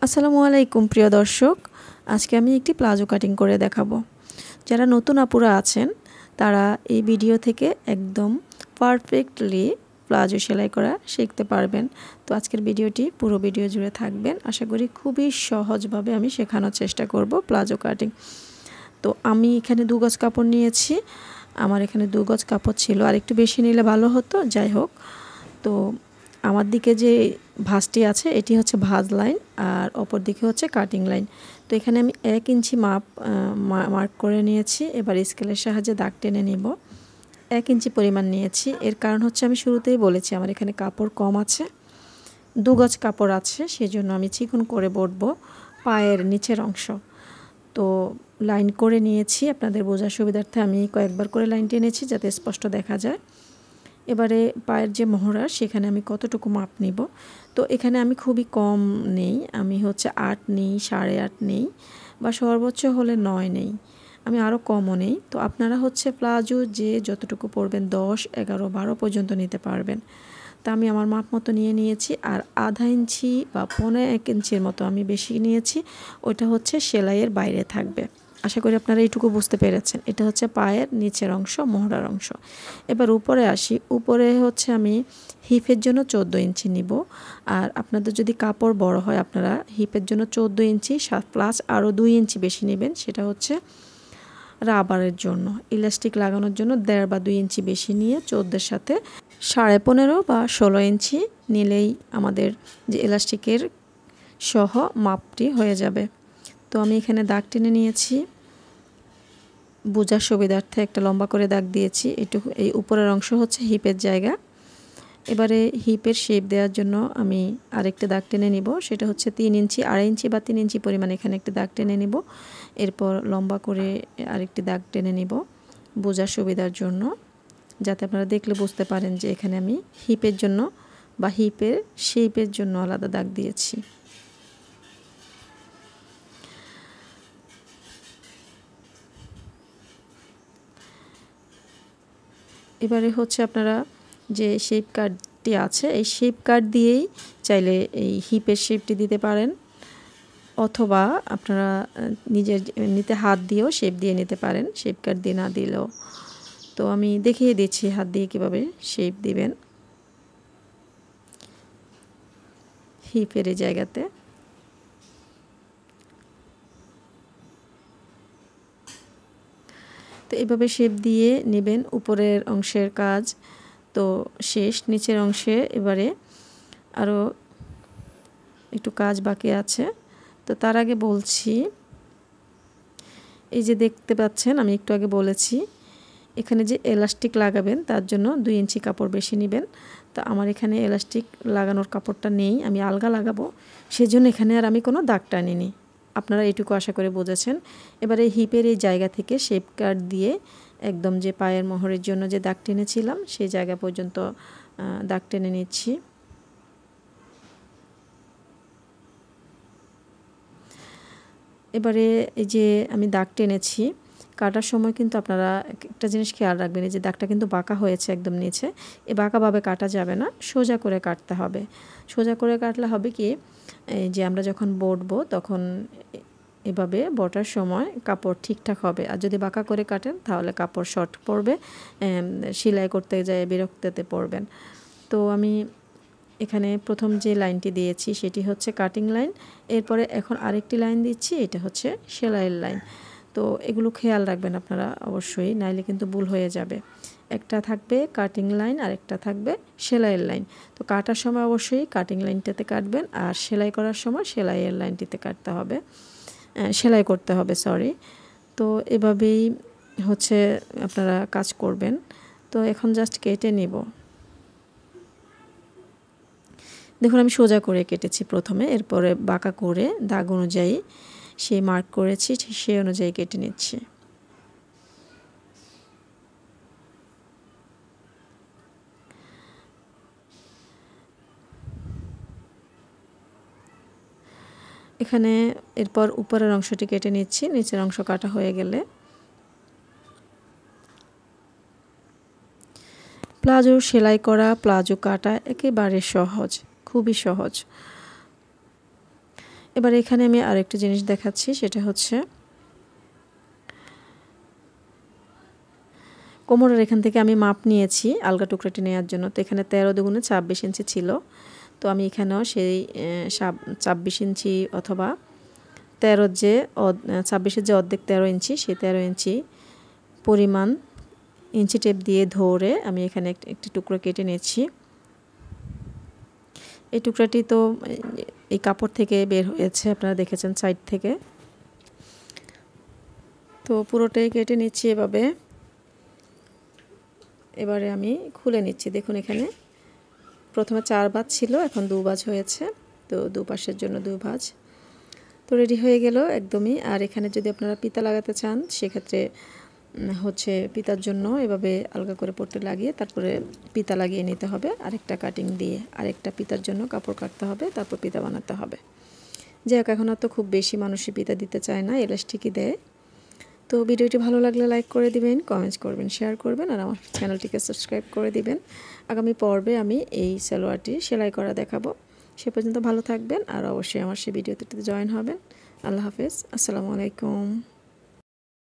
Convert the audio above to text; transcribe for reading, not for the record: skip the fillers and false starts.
আসসালামু আলাইকুম প্রিয় দর্শক, আজকে আমি একটি প্লাজো কাটিং করে দেখাবো। যারা নতুন আপুরা আছেন তারা এই ভিডিও থেকে একদম পারফেক্টলি প্লাজো সেলাই করা শিখতে পারবেন। তো আজকের ভিডিওটি পুরো ভিডিও জুড়ে থাকবেন। আশা করি খুবই সহজভাবে আমি শেখানোর চেষ্টা করব প্লাজো কাটিং। তো আমি এখানে 2 গজ কাপড় নিয়েছি। আমার এখানে 2 গজ কাপড় ছিল, আর একটু বেশি নিলে ভালো হতো। যাই হোক, তো আমার দিকে যে ভাঁজটি আছে এটি হচ্ছে ভাঁজ লাইন, আর অপর দিকে হচ্ছে কাটিং লাইন। তো এখানে আমি 1 ইঞ্চি মার্ক করে নিয়েছি। এবার স্কেলের সাহায্যে দাগ টেনে নিব। 1 ইঞ্চি পরিমাণ নিয়েছি। এর কারণ হচ্ছে আমি শুরুতেই বলেছি আমার এখানে কাপড় কম আছে, 2 গজ কাপড় আছে, সেজন্য আমি চিকন করে বটবো পায়ের নিচের অংশ। তো লাইন করে নিয়েছি, আপনাদের বোঝার সুবিধার্থে আমি কয়েকবার করে লাইন টেনেছি যাতে স্পষ্ট দেখা যায়। এবারে পায়ের যে মহড়া সেখানে আমি কতটুকু মাপ নিব। তো এখানে আমি খুবই কম নেই, আমি হচ্ছে 8 নেই, 8.5 নেই, বা সর্বোচ্চ হলে 9 নেই, আমি আরও কমও নেই। তো আপনারা হচ্ছে প্লাজো যে যতটুকু পরবেন 10, 11, 12 পর্যন্ত নিতে পারবেন। তা আমি আমার মাপ মতো নিয়েছি, আর আধা ইঞ্চি বা 1.25 ইঞ্চির মতো আমি বেশি নিয়েছি। ওইটা হচ্ছে সেলাইয়ের বাইরে থাকবে। আশা করি আপনারা এইটুকু বুঝতে পেরেছেন। এটা হচ্ছে পায়ের নিচের অংশ, মহড়ার অংশ। এবার উপরে আসি। উপরে হচ্ছে আমি হিপের জন্য 14 ইঞ্চি নিব। আর আপনাদের যদি কাপড় বড় হয় আপনারা হিপের জন্য 14 ইঞ্চি প্লাস আরও 2 ইঞ্চি বেশি নেবেন। সেটা হচ্ছে রাবারের জন্য, ইলাস্টিক লাগানোর জন্য 1.5 বা 2 ইঞ্চি বেশি নিয়ে 14-এর সাথে 15.5 বা 16 ইঞ্চি নিলেই আমাদের যে ইলাস্টিকের সহ মাপটি হয়ে যাবে। তো আমি এখানে দাগ টেনে নিয়েছি, বোঝার সুবিধার্থে একটা লম্বা করে দাগ দিয়েছি। এই উপরের অংশ হচ্ছে হিপের জায়গা। এবারে হিপের শেপ দেওয়ার জন্য আমি আরেকটা দাগ টেনে নিব। সেটা হচ্ছে 3 ইঞ্চি, 2.5 ইঞ্চি বা 3 ইঞ্চি পরিমাণ এখানে একটা দাগ টেনে নিব। এরপর লম্বা করে আরেকটি দাগ টেনে নিব বোঝার সুবিধার জন্য, যাতে আপনারা দেখলে বুঝতে পারেন যে এখানে আমি হিপের জন্য বা হিপের শেপের জন্য আলাদা দাগ দিয়েছি। এবারে হচ্ছে আপনারা যে শেপ কার্ডটি আছে এই শেপ কার্ড দিয়েই চাইলে এই হিপের শেপটি দিতে পারেন, অথবা আপনারা নিজের এমনিতে হাত দিয়েও শেপ দিয়ে নিতে পারেন, শেপ কার্ড দিয়ে না দিলেও। তো আমি দেখিয়ে দিচ্ছি হাত দিয়ে কীভাবে শেপ দিবেন হিপের এই জায়গাতে। তো এভাবে শেপ দিয়ে নেবেন। উপরের অংশের কাজ তো শেষ, নিচের অংশে এবারে আরও একটু কাজ বাকি আছে। তো তার আগে বলছি, এই যে দেখতে পাচ্ছেন আমি একটু আগে বলেছি এখানে যে এলাস্টিক লাগাবেন তার জন্য 2 ইঞ্চি কাপড় বেশি নেবেন। তো আমার এখানে এলাস্টিক লাগানোর কাপড়টা নেই, আমি আলগা লাগাবো, সেজন্য এখানে আর আমি কোনো দাগ টানিনি। আপনারা এটুকু আশা করে বুঝেছেন। এবারে হিপের এই জায়গা থেকে শেপ কাট দিয়ে একদম যে পায়ের মোহরের জন্য যে দাগ টেনেছিলাম সেই জায়গা পর্যন্ত দাগ টেনে নিচ্ছি। এবারে এই যে আমি দাগ টেনেছি, কাটার সময় কিন্তু আপনারা একটা জিনিস খেয়াল রাখবেন, এই যে দাগটা কিন্তু বাঁকা হয়েছে একদম নিচে, এই বাঁকাভাবে কাটা যাবে না, সোজা করে কাটতে হবে। সোজা করে কাটলে হবে কি, এই যে আমরা যখন বটবো তখন এভাবে বটার সময় কাপড় ঠিকঠাক হবে। আর যদি বাঁকা করে কাটেন তাহলে কাপড় শর্ট পড়বে, সেলাই করতে যায় বিরক্তিতে পড়বেন। তো আমি এখানে প্রথম যে লাইনটি দিয়েছি সেটি হচ্ছে কাটিং লাইন। এরপরে এখন আরেকটি লাইন দিচ্ছি, এটা হচ্ছে সেলাইয়ের লাইন। তো এগুলো খেয়াল রাখবেন আপনারা অবশ্যই, নাইলে কিন্তু ভুল হয়ে যাবে। একটা থাকবে কাটিং লাইন আর একটা থাকবে সেলাইয়ের লাইন। তো কাটার সময় অবশ্যই কাটিং লাইনটাতে কাটবেন, আর সেলাই করার সময় সেলাইয়ের লাইনটিতে কাটতে হবে, সেলাই করতে হবে, সরি। তো এভাবেই হচ্ছে আপনারা কাজ করবেন। তো এখন জাস্ট কেটে নিব। দেখুন আমি সোজা করে কেটেছি প্রথমে, এরপরে বাঁকা করে দাগ অনুযায়ী সেই মার্ক করেছি, সেই অনুযায়ী কেটে নিচ্ছি। এখানে এরপর উপরের অংশটি কেটে নিচ্ছি, নিচের অংশ কাটা হয়ে গেলে। প্লাজো সেলাই করা, প্লাজো কাটা একেবারে সহজ, খুবই সহজ। এবার এখানে আমি আরেকটা জিনিস দেখাচ্ছি, সেটা হচ্ছে কোমরের এখান থেকে আমি মাপ নিয়েছি আলগা টুকরাটি নেওয়ার জন্য। তো এখানে 13 দুগুণে 26 ইঞ্চি ছিল। তো আমি এখানেও সেই 26 ইঞ্চি অথবা 26-এর যে অর্ধেক 13 ইঞ্চি, সেই 13 ইঞ্চি পরিমাণ ইঞ্চি টেপ দিয়ে ধরে আমি এখানে একটি টুকরো কেটে নিয়েছি। এই টুকরাটি তো এই কাপড় থেকে বের হয়েছে, আপনারা দেখেছেন সাইড থেকে। তো পুরোটাই কেটে নিচ্ছি এভাবে। এবারে আমি খুলে নিচ্ছি। দেখুন এখানে প্রথমে 4 ভাঁজ ছিল, এখন 2 ভাঁজ হয়েছে। তো দুপাশের জন্য 2 ভাঁজ। তো রেডি হয়ে গেল একদমই। আর এখানে যদি আপনারা পিতা লাগাতে চান, সেক্ষেত্রে হচ্ছে পিতার জন্য এভাবে আলগা করে পট্টি লাগিয়ে তারপরে পিতা লাগিয়ে নিতে হবে আরেকটা কাটিং দিয়ে। আরেকটা পিতার জন্য কাপড় কাটতে হবে, তারপর পিতা বানাতে হবে। যাই হোক, এখন তো খুব বেশি মানুষই পিতা দিতে চায় না, এলাস্টিকই দেয়। তো ভিডিওটি ভালো লাগলে লাইক করে দিবেন, কমেন্টস করবেন, শেয়ার করবেন, আর আমার চ্যানেলটিকে সাবস্ক্রাইব করে দিবেন। আগামী পর্বে আমি এই সালোয়ারটি সেলাই করা দেখাবো। সে পর্যন্ত ভালো থাকবেন, আর অবশ্যই আমার সেই ভিডিওতে জয়েন হবেন। আল্লাহ হাফেজ, আসসালামু আলাইকুম।